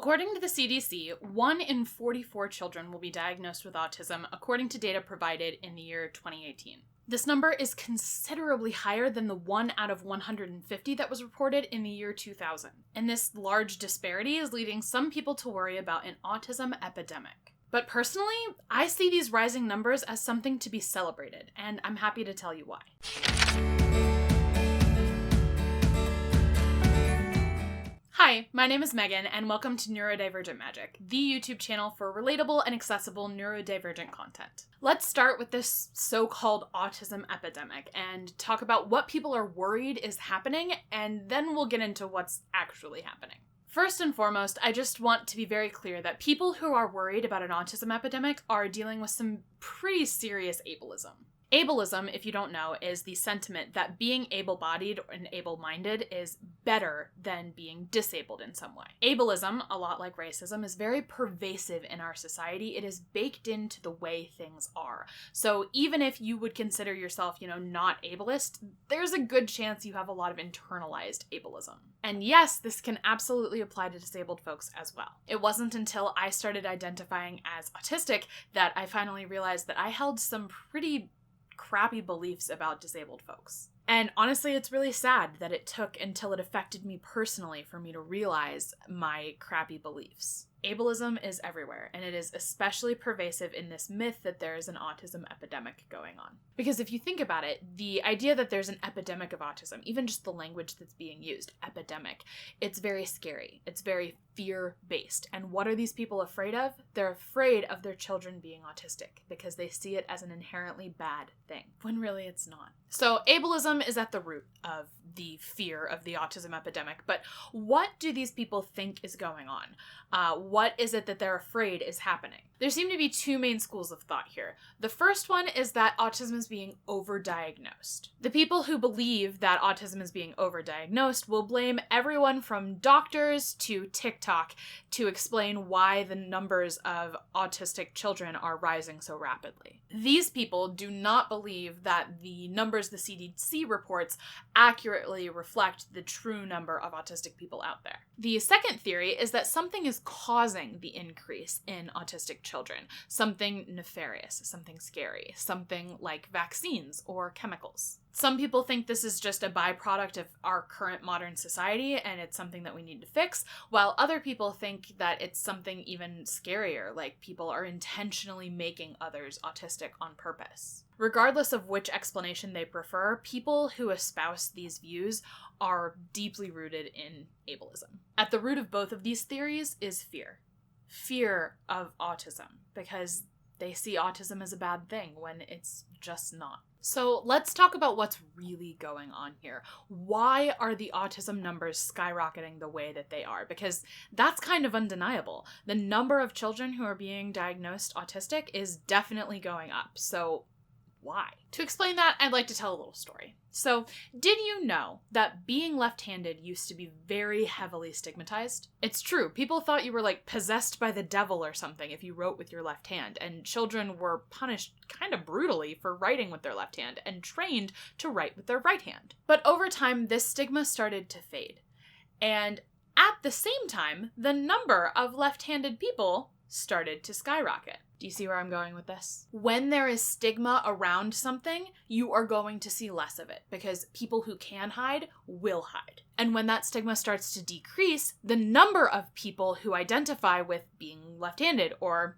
According to the CDC, 1 in 44 children will be diagnosed with autism, according to data provided in the year 2018. This number is considerably higher than the 1 out of 150 that was reported in the year 2000. And this large disparity is leading some people to worry about an autism epidemic. But personally, I see these rising numbers as something to be celebrated, and I'm happy to tell you why. Hi, my name is Megan, and welcome to Neurodivergent Magic, the YouTube channel for relatable and accessible neurodivergent content. Let's start with this so-called autism epidemic and talk about what people are worried is happening, and then we'll get into what's actually happening. First and foremost, I just want to be very clear that people who are worried about an autism epidemic are dealing with some pretty serious ableism. Ableism, if you don't know, is the sentiment that being able-bodied and able-minded is better than being disabled in some way. Ableism, a lot like racism, is very pervasive in our society. It is baked into the way things are. So even if you would consider yourself, not ableist, there's a good chance you have a lot of internalized ableism. And yes, this can absolutely apply to disabled folks as well. It wasn't until I started identifying as autistic that I finally realized that I held some pretty crappy beliefs about disabled folks. And honestly, it's really sad that it took until it affected me personally for me to realize my crappy beliefs. Ableism is everywhere, and it is especially pervasive in this myth that there is an autism epidemic going on. Because if you think about it, the idea that there's an epidemic of autism, even just the language that's being used, epidemic, it's very scary. It's very fear-based. And what are these people afraid of? They're afraid of their children being autistic because they see it as an inherently bad thing, when really it's not. So ableism is at the root of the fear of the autism epidemic, but what do these people think is going on? What is it that they're afraid is happening? There seem to be two main schools of thought here. The first one is that autism is being overdiagnosed. The people who believe that autism is being overdiagnosed will blame everyone from doctors to TikTok to explain why the numbers of autistic children are rising so rapidly. These people do not believe that the numbers the CDC reports accurately reflect the true number of autistic people out there. The second theory is that something is causing the increase in autistic children. Something nefarious, something scary, something like vaccines or chemicals. Some people think this is just a byproduct of our current modern society and it's something that we need to fix, while other people think that it's something even scarier, like people are intentionally making others autistic on purpose. Regardless of which explanation they prefer, people who espouse these views are deeply rooted in ableism. At the root of both of these theories is fear. Fear of autism, because they see autism as a bad thing when it's just not. So let's talk about what's really going on here. Why are the autism numbers skyrocketing the way that they are? Because that's kind of undeniable. The number of children who are being diagnosed autistic is definitely going up. So why? To explain that, I'd like to tell a little story. So, did you know that being left-handed used to be very heavily stigmatized? It's true. People thought you were like possessed by the devil or something if you wrote with your left hand, and children were punished kind of brutally for writing with their left hand and trained to write with their right hand. But over time, this stigma started to fade. And at the same time, the number of left-handed people started to skyrocket. Do you see where I'm going with this? When there is stigma around something, you are going to see less of it because people who can hide will hide. And when that stigma starts to decrease, the number of people who identify with being left-handed or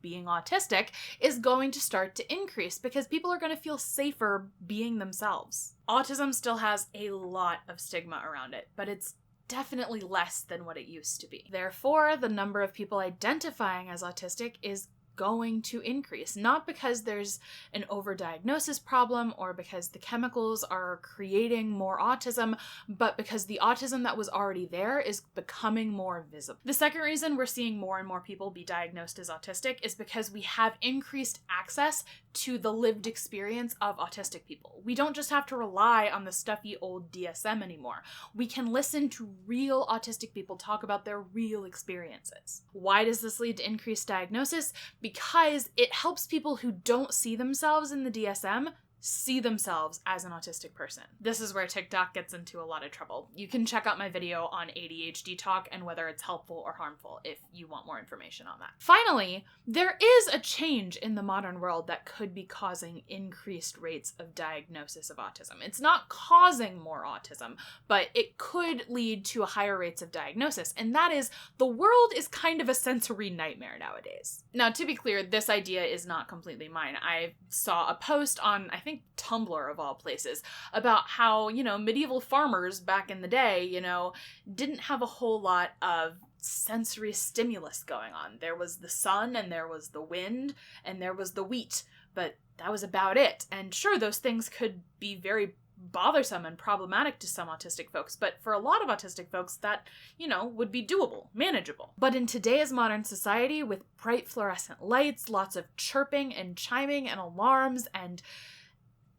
being autistic is going to start to increase because people are going to feel safer being themselves. Autism still has a lot of stigma around it, but it's definitely less than what it used to be. Therefore, the number of people identifying as autistic is going to increase, not because there's an overdiagnosis problem or because the chemicals are creating more autism, but because the autism that was already there is becoming more visible. The second reason we're seeing more and more people be diagnosed as autistic is because we have increased access to the lived experience of autistic people. We don't just have to rely on the stuffy old DSM anymore. We can listen to real autistic people talk about their real experiences. Why does this lead to increased diagnosis? Because it helps people who don't see themselves in the DSM see themselves as an autistic person. This is where TikTok gets into a lot of trouble. You can check out my video on ADHD talk and whether it's helpful or harmful if you want more information on that. Finally, there is a change in the modern world that could be causing increased rates of diagnosis of autism. It's not causing more autism, but it could lead to higher rates of diagnosis, and that is the world is kind of a sensory nightmare nowadays. Now, to be clear, this idea is not completely mine. I saw a post on, I think, Tumblr of all places, about how, medieval farmers back in the day, didn't have a whole lot of sensory stimulus going on. There was the sun and there was the wind and there was the wheat, but that was about it. And sure, those things could be very bothersome and problematic to some autistic folks, but for a lot of autistic folks that, would be doable, manageable. But in today's modern society, with bright fluorescent lights, lots of chirping and chiming and alarms, and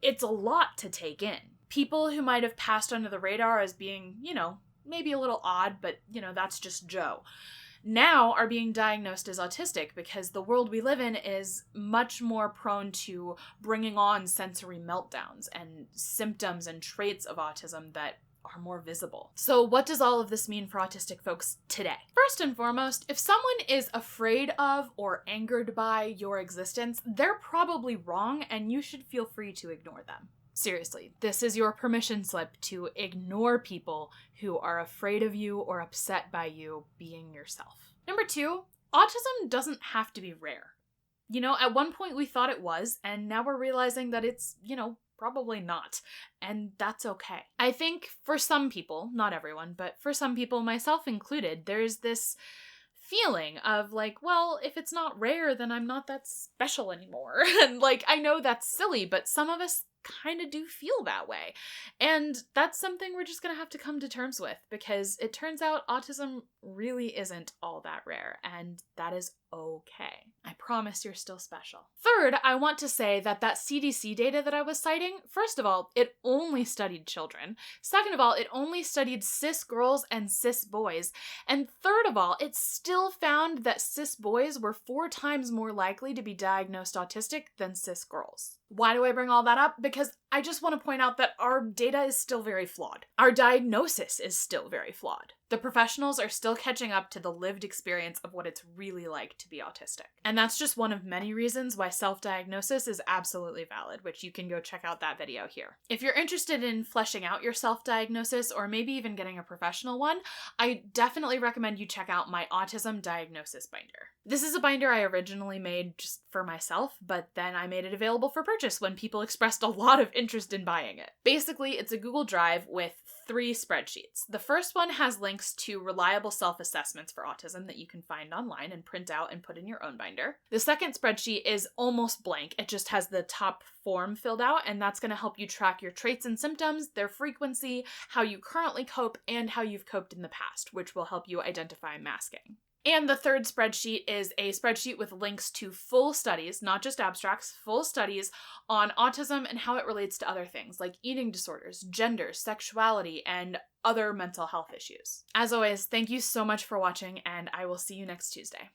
it's a lot to take in. People who might have passed under the radar as being, maybe a little odd, but, that's just Joe, now are being diagnosed as autistic because the world we live in is much more prone to bringing on sensory meltdowns and symptoms and traits of autism that are more visible. So what does all of this mean for autistic folks today? First and foremost, if someone is afraid of or angered by your existence, they're probably wrong and you should feel free to ignore them. Seriously, this is your permission slip to ignore people who are afraid of you or upset by you being yourself. Number 2, autism doesn't have to be rare. At one point we thought it was, and now we're realizing that it's, probably not. And that's okay. I think for some people, not everyone, but for some people, myself included, there's this feeling of well, if it's not rare, then I'm not that special anymore. And I know that's silly, but some of us kind of do feel that way. And that's something we're just gonna have to come to terms with, because it turns out autism really isn't all that rare, and that is okay. I promise you're still special. Third, I want to say that CDC data that I was citing, first of all, it only studied children. Second of all, it only studied cis girls and cis boys. And third of all, it still found that cis boys were 4 times more likely to be diagnosed autistic than cis girls. Why do I bring all that up? Because I just want to point out that our data is still very flawed. Our diagnosis is still very flawed. The professionals are still catching up to the lived experience of what it's really like to be autistic. And that's just one of many reasons why self-diagnosis is absolutely valid, which you can go check out that video here. If you're interested in fleshing out your self-diagnosis, or maybe even getting a professional one, I definitely recommend you check out my Autism Diagnosis Binder. This is a binder I originally made just for myself, but then I made it available for purchase when people expressed a lot of interest in buying it. Basically, it's a Google Drive with 3 spreadsheets. The first one has links to reliable self-assessments for autism that you can find online and print out and put in your own binder. The second spreadsheet is almost blank. It just has the top form filled out, and that's going to help you track your traits and symptoms, their frequency, how you currently cope, and how you've coped in the past, which will help you identify masking. And the third spreadsheet is a spreadsheet with links to full studies, not just abstracts, full studies on autism and how it relates to other things like eating disorders, gender, sexuality, and other mental health issues. As always, thank you so much for watching, and I will see you next Tuesday.